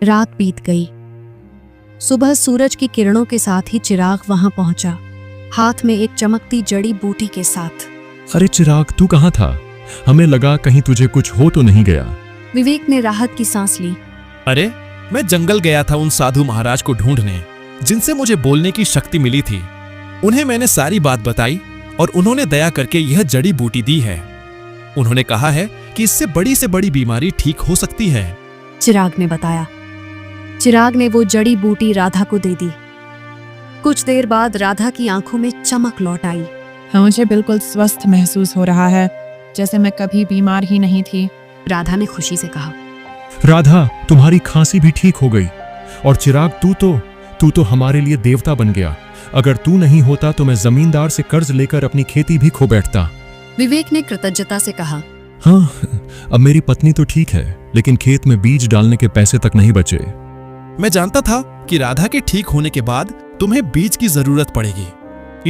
रात बीत गई। सुबह सूरज की किरणों के साथ ही चिराग वहां पहुंचा, हाथ में एक चमकती जड़ी बूटी के साथ। अरे चिराग, तू कहाँ था? हमें लगा कहीं तुझे कुछ हो तो नहीं गया। विवेक ने राहत की सांस ली। अरे, मैं जंगल गया था उन साधु महाराज को ढूंढने जिनसे मुझे बोलने की शक्ति मिली थी। उन्हें मैंने सारी बात बताई और उन्होंने दया करके यह जड़ी बूटी दी है। उन्होंने कहा है कि इससे बड़ी से बड़ी बीमारी ठीक हो सकती है। चिराग ने बताया। चिराग ने वो जड़ी बूटी राधा को दे दी। कुछ देर बाद राधा की आंखों में चमक लौट आई। मुझे बिल्कुल स्वस्थ महसूस हो रहा है, जैसे मैं कभी बीमार ही नहीं थी। राधा ने खुशी से कहा। राधा, तुम्हारी खांसी भी ठीक हो गई। और चिराग, तू तो हमारे लिए देवता बन गया। अगर तू नहीं होता तो मैं जमींदार से कर्ज लेकर अपनी खेती भी खो बैठता। विवेक ने कृतज्ञता से कहा। हाँ, अब मेरी पत्नी तो ठीक है, लेकिन खेत में बीज डालने के पैसे तक नहीं बचे। मैं जानता था कि राधा के ठीक होने के बाद तुम्हें बीज की जरूरत पड़ेगी,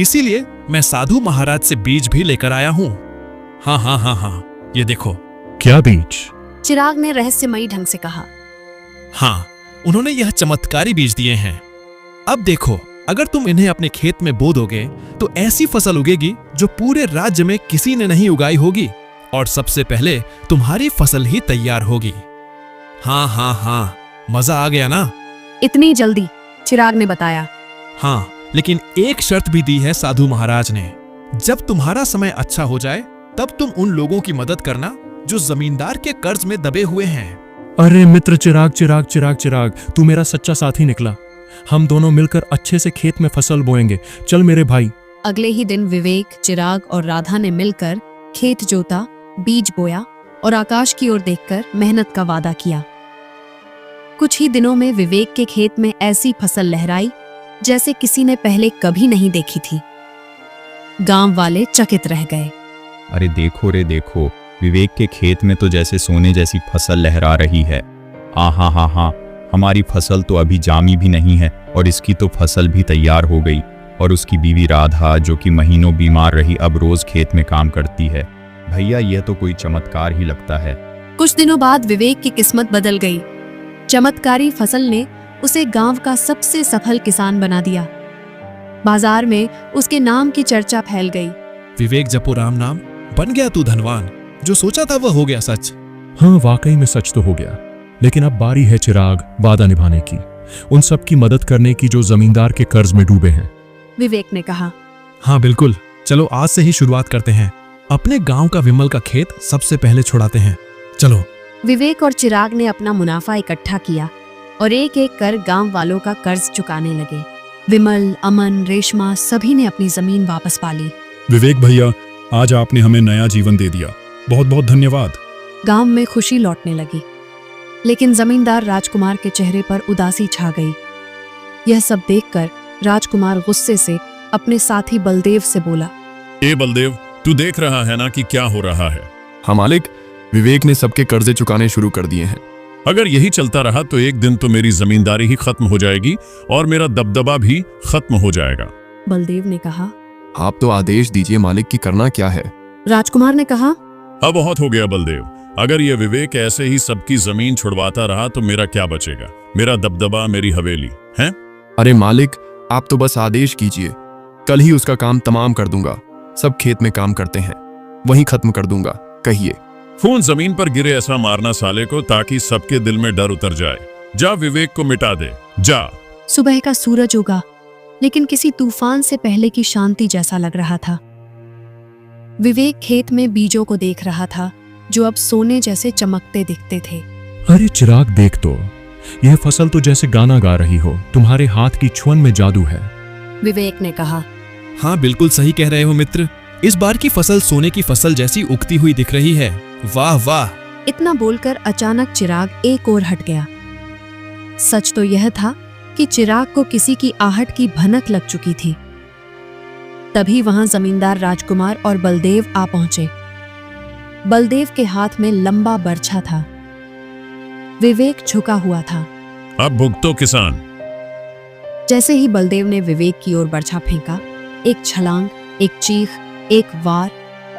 इसीलिए मैं साधु महाराज से बीज भी लेकर आया हूँ। हाँ, ये देखो। क्या बीज? चिराग ने रहस्यमयी ढंग से कहा। हाँ, उन्होंने यह चमत्कारी बीज दिए हैं। अब देखो, अगर तुम इन्हें अपने खेत में बो दोगे तो ऐसी फसल उगेगी जो पूरे राज्य में किसी ने नहीं उगाई होगी, और सबसे पहले तुम्हारी फसल ही तैयार होगी। हाँ, मजा आ गया ना? इतनी जल्दी? चिराग ने बताया। हाँ, लेकिन एक शर्त भी दी है साधु महाराज ने। जब तुम्हारा समय अच्छा हो जाए तब तुम उन लोगों की मदद करना जो जमींदार के कर्ज में दबे हुए हैं। अरे मित्र चिराग, तू मेरा सच्चा साथी निकला। हम दोनों मिलकर अच्छे से खेत में फसल बोएंगे। चल मेरे भाई। अगले ही दिन विवेक, चिराग और राधा ने मिलकर खेत जोता, बीज बोया और आकाश की ओर देखकर मेहनत का वादा किया। कुछ ही दिनों में विवेक के खेत में ऐसी फसल लहराई जैसे किसी ने पहले कभी नहीं देखी थी। गांव वाले चकित रह गए। अरे देखो रे देखो, विवेक के खेत में तो जैसे सोने जैसी फसल लहरा रही है। हाँ, हमारी फसल तो अभी जामी भी नहीं है और इसकी तो फसल भी तैयार हो गई। और उसकी बीवी राधा, जो कि महीनों बीमार रही, अब रोज खेत में काम करती है। भैया, यह तो कोई चमत्कार ही लगता है। कुछ दिनों बाद विवेक की किस्मत बदल गई। चमत्कारी फसल ने उसे गांव का सबसे सफल किसान बना दिया। बाजार में उसके नाम की चर्चा फैल गई। विवेक जपो राम नाम, बन गया तू धनवान। जो सोचा था वह हो गया सच। हाँ, वाकई में सच तो हो गया। लेकिन अब बारी है चिराग, वादा निभाने की, उन सब की मदद करने की जो जमींदार के कर्ज में डूबे हैं। विवेक ने कहा। हाँ बिल्कुल, चलो आज से ही शुरुआत करते हैं। अपने गांव का विमल का खेत सबसे पहले छुड़ाते हैं। चलो। विवेक और चिराग ने अपना मुनाफा इकट्ठा किया और एक एक कर गांव वालों का कर्ज चुकाने लगे। विमल, अमन, रेशमा सभी ने अपनी जमीन वापस पा ली। विवेक भैया, आज आपने हमें नया जीवन दे दिया। बहुत बहुत धन्यवाद। गांव में खुशी लौटने लगी, लेकिन जमींदार राजकुमार के चेहरे पर उदासी छा गई। यह सब देखकर राजकुमार गुस्से से अपने साथी बलदेव से बोला। ए बलदेव, तू देख रहा है ना कि क्या हो रहा है? हाँ मालिक, विवेक ने सबके कर्जे चुकाने शुरू कर दिए हैं। अगर यही चलता रहा तो एक दिन तो मेरी जमींदारी ही खत्म हो जाएगी और मेरा दबदबा भी खत्म हो जाएगा। बलदेव ने कहा। आप तो आदेश दीजिए मालिक कि करना क्या है। राजकुमार ने कहा। अब बहुत हो गया बलदेव, अगर ये विवेक ऐसे ही सबकी जमीन छुड़वाता रहा तो मेरा क्या बचेगा? मेरा दबदबा, मेरी हवेली है? अरे मालिक, आप तो बस आदेश कीजिए, कल ही उसका काम तमाम कर दूंगा। सब खेत में काम करते हैं, वहीं खत्म कर दूंगा। कहिए। खून जमीन पर गिरे ऐसा मारना साले को, ताकि सबके दिल में डर उतर जाए। जा विवेक को मिटा दे, जा। सुबह का सूरज उगा, लेकिन किसी तूफान से पहले की शांति जैसा लग रहा था। विवेक खेत में बीजों को देख रहा था जो अब सोने जैसे चमकते दिखते थे। अरे चिराग, देख तो, यह फसल तो जैसे गाना गा रही हो। तुम्हारे हाथ की छुअन में जादू है। विवेक ने कहा। हाँ, बिल्कुल सही कह रहे हो मित्र। इस बार की फसल सोने की फसल जैसी उगती हुई दिख रही है। वाह वाह। इतना बोलकर अचानक चिराग एक ओर हट गया। सच तो यह था कि चिराग को किसी की आहट की भनक लग चुकी थी। तभी वहां जमींदार राजकुमार और बलदेव आ पहुंचे। बलदेव के हाथ में लंबा बर्छा था। विवेक झुका हुआ था। अब भुगतो किसान। जैसे ही बलदेव ने विवेक की ओर बर्छा फेंका, एक छलांग, एक चीख, एक वार,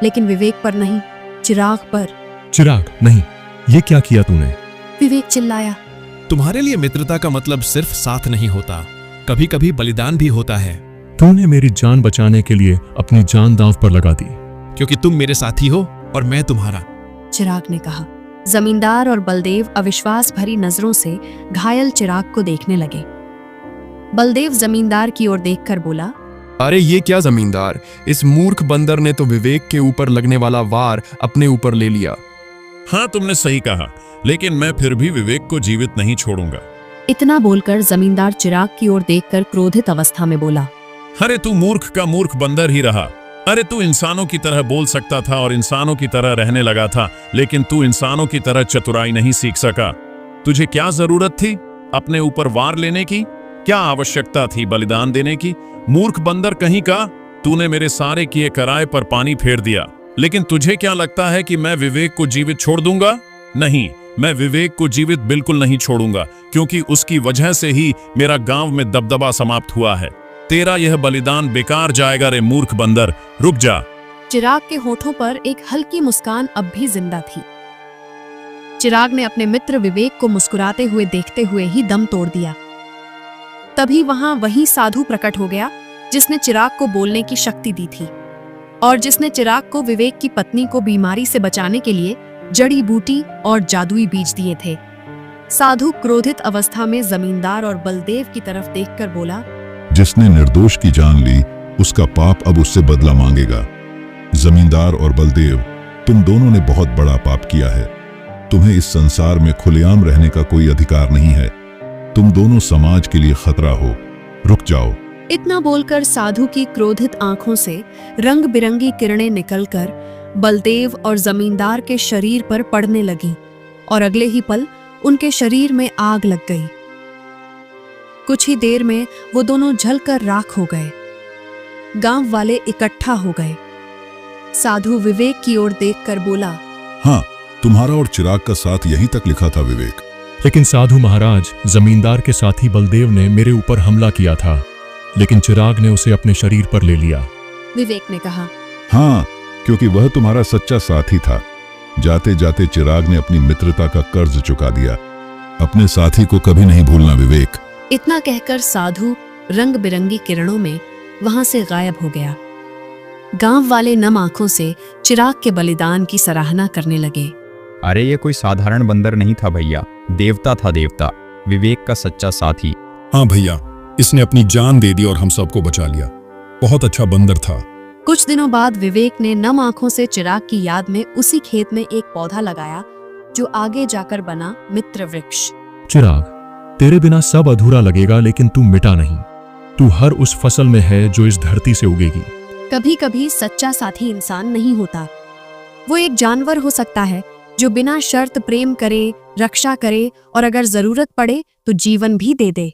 लेकिन विवेक पर नहीं, चिराग पर। चिराग, नहीं, ये क्या किया तूने? विवेक चिल्लाया। तुम्हारे लिए मित्रता का मतलब सिर्फ साथ नहीं होता, कभी कभी बलिदान भी होता है। तूने मेरी जान बचाने के लिए अपनी जान दांव पर लगा दी। क्योंकि तुम मेरे साथी हो और मैं तुम्हारा। चिराग ने कहा। जमींदार और बलदेव अविश्वास भरी नजरों से घायल चिराग को देखने लगे। बलदेव जमींदार की ओर देखकर बोला, अरे ये क्या जमींदार, इस मूर्ख बंदर ने तो विवेक के ऊपर लगने वाला वार अपने ऊपर ले लिया। हाँ, तुमने सही कहा, लेकिन मैं फिर भी विवेक को जीवित नहीं छोड़ूंगा। इतना बोलकर जमींदार चिराग की ओर देखकर क्रोधित अवस्था में बोला, अरे तू मूर्ख का मूर्ख बंदर ही रहा। अरे तू इंसानों की तरह बोल सकता था और इंसानों की तरह रहने लगा था, लेकिन तू इंसानों की तरह चतुराई नहीं सीख सका। तुझे क्या जरूरत थी अपने ऊपर वार लेने की? क्या आवश्यकता थी बलिदान देने की? मूर्ख बंदर कहीं का, तूने मेरे सारे किए कराए पर पानी फेर दिया। लेकिन तुझे क्या लगता है कि मैं विवेक को जीवित छोड़ दूंगा? नहीं, मैं विवेक को जीवित बिल्कुल नहीं छोड़ूंगा, क्योंकि उसकी वजह से ही मेरा गांव में दबदबा समाप्त हुआ है। तेरा यह बलिदान बेकार जाएगा रे मूर्ख बंदर, रुक जा। चिराग के होठों पर एक हल्की मुस्कान अब भी जिंदा थी। चिराग ने अपने मित्र विवेक को मुस्कुराते हुए देखते हुए ही दम तोड़ दिया। तभी वहां वही साधु प्रकट हो गया जिसने चिराग को बोलने की शक्ति दी थी और जिसने चिराग को विवेक की पत्नी को बीमारी से बचाने के लिए जड़ी बूटी और जादुई बीज दिए थे। साधु क्रोधित अवस्था में जमींदार और बलदेव की तरफ देखकर बोला, जिसने निर्दोष की जान ली, उसका पाप अब उससे बदला मांगेगा। जमींदार और बलदेव, तुम दोनों ने बहुत बड़ा पाप किया है। तुम्हें इस संसार में खुलेआम रहने का कोई अधिकार नहीं है। तुम दोनों समाज के लिए खतरा हो, रुक जाओ। इतना बोलकर साधु की क्रोधित आंखों से रंग बिरंगी किरणें निकलकर बलदेव और जमींदार के शरीर पर पड़ने लगी और अगले ही पल उनके शरीर में आग लग गई। कुछ ही देर में वो दोनों जलकर राख हो गए। गांव वाले इकट्ठा हो गए। साधु विवेक की ओर देखकर बोला, हाँ, तुम्हारा और चिराग का साथ यहीं तक लिखा था विवेक। लेकिन साधु महाराज, जमींदार के साथी बलदेव ने मेरे ऊपर हमला किया था, लेकिन चिराग ने उसे अपने शरीर पर ले लिया। विवेक ने कहा। हाँ, क्योंकि वह तुम्हारा सच्चा साथी था। जाते जाते चिराग ने अपनी मित्रता का कर्ज चुका दिया। अपने साथी को कभी नहीं भूलना विवेक। इतना कहकर साधु रंग बिरंगी किरणों में वहां से गायब हो गया। गांव वाले नम आंखों से चिराग के बलिदान की सराहना करने लगे। अरे ये कोई साधारण बंदर नहीं था भैया, देवता था, देवता, विवेक का सच्चा साथी। हाँ भैया, इसने अपनी जान दे दी और हम सबको बचा लिया। बहुत अच्छा बंदर था। कुछ दिनों बाद विवेक ने नम आंखों से चिराग की याद में उसी खेत में एक पौधा लगाया जो आगे जाकर बना मित्र वृक्ष। चिराग, तेरे बिना सब अधूरा लगेगा, लेकिन तू मिटा नहीं। तू हर उस फसल में है जो इस धरती से उगेगी। कभी कभी सच्चा साथी इंसान नहीं होता, वो एक जानवर हो सकता है जो बिना शर्त प्रेम करे, रक्षा करे और अगर जरूरत पड़े तो जीवन भी दे दे।